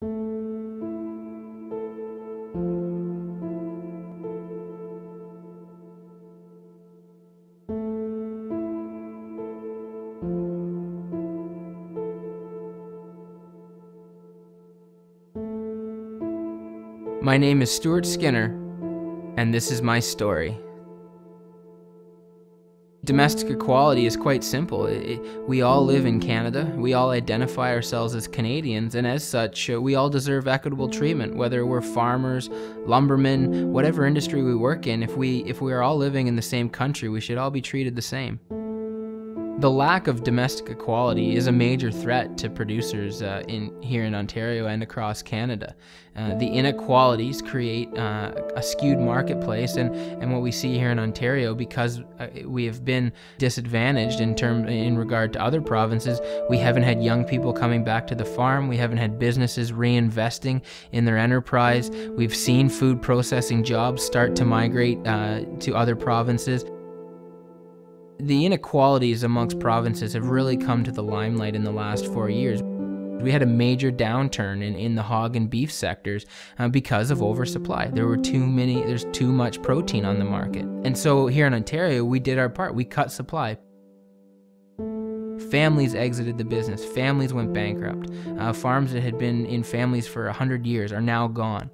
My name is Stuart Skinner, and this is my story. Domestic equality is quite simple. We all live in Canada, we all identify ourselves as Canadians, and as such, we all deserve equitable treatment, whether we're farmers, lumbermen, whatever industry we work in. If we are all living in the same country, we should all be treated the same. The lack of domestic equality is a major threat to producers here in Ontario and across Canada. The inequalities create a skewed marketplace, and what we see here in Ontario, because we have been disadvantaged in regard to other provinces, we haven't had young people coming back to the farm. We haven't had businesses reinvesting in their enterprise. We've seen food processing jobs start to migrate to other provinces. The inequalities amongst provinces have really come to the limelight in the last 4 years. We had a major downturn in the hog and beef sectors because of oversupply. There's too much protein on the market. And so here in Ontario, we did our part. We cut supply. Families exited the business. Families went bankrupt. Farms that had been in families for 100 years are now gone.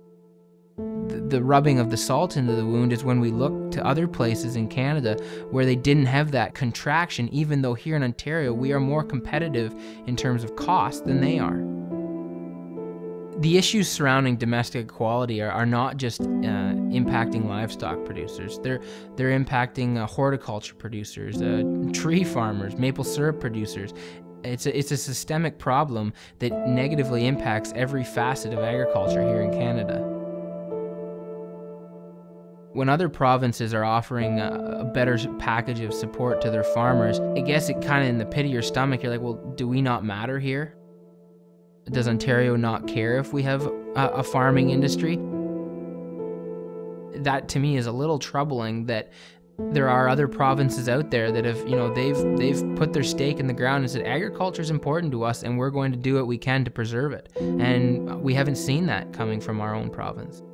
The rubbing of the salt into the wound is when we look to other places in Canada where they didn't have that contraction, even though here in Ontario we are more competitive in terms of cost than they are. The issues surrounding domestic equality are not just impacting livestock producers. They're impacting horticulture producers, tree farmers, maple syrup producers. It's a systemic problem that negatively impacts every facet of agriculture here in Canada. When other provinces are offering a better package of support to their farmers, I guess it kind of in the pit of your stomach, you're like, well, do we not matter here? Does Ontario not care if we have a farming industry? That to me is a little troubling, that there are other provinces out there that have, they've put their stake in the ground and said, agriculture is important to us and we're going to do what we can to preserve it. And we haven't seen that coming from our own province.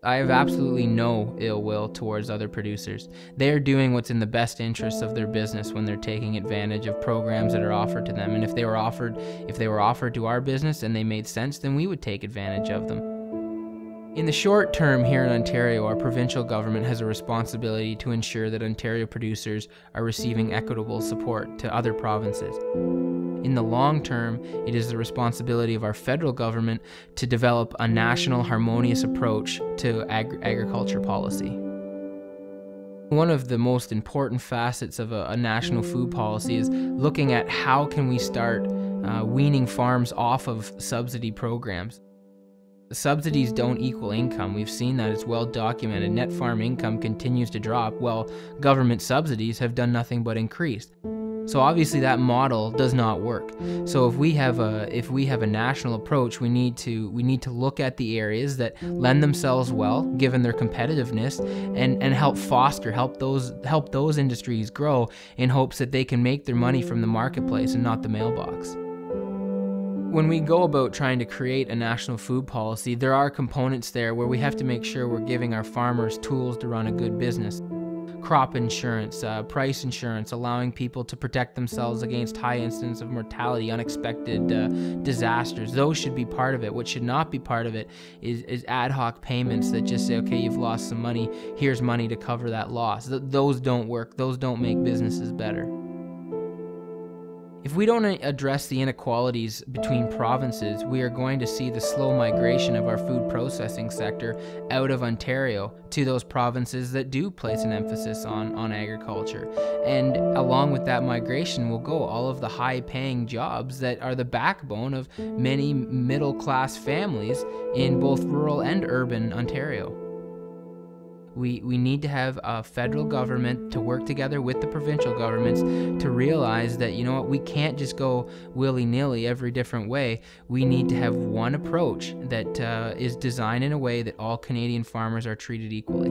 I have absolutely no ill will towards other producers. They are doing what's in the best interests of their business when they're taking advantage of programs that are offered to them. And if they were offered to our business and they made sense, then we would take advantage of them. In the short term here in Ontario, our provincial government has a responsibility to ensure that Ontario producers are receiving equitable support to other provinces. In the long term, it is the responsibility of our federal government to develop a national harmonious approach to agriculture policy. One of the most important facets of a national food policy is looking at how can we start weaning farms off of subsidy programs. Subsidies don't equal income. We've seen that. It's well documented. Net farm income continues to drop while government subsidies have done nothing but increase. So obviously that model does not work. So if we have a national approach, we need to look at the areas that lend themselves well, given their competitiveness, and help those industries grow in hopes that they can make their money from the marketplace and not the mailbox. When we go about trying to create a national food policy, there are components there where we have to make sure we're giving our farmers tools to run a good business. Crop insurance, price insurance, allowing people to protect themselves against high incidence of mortality, unexpected disasters. Those should be part of it. What should not be part of it is ad hoc payments that just say, okay, you've lost some money, here's money to cover that loss. Those don't work. Those don't make businesses better. If we don't address the inequalities between provinces, we are going to see the slow migration of our food processing sector out of Ontario to those provinces that do place an emphasis on agriculture. And along with that migration will go all of the high-paying jobs that are the backbone of many middle-class families in both rural and urban Ontario. We need to have a federal government to work together with the provincial governments to realize that, we can't just go willy-nilly every different way. We need to have one approach that is designed in a way that all Canadian farmers are treated equally.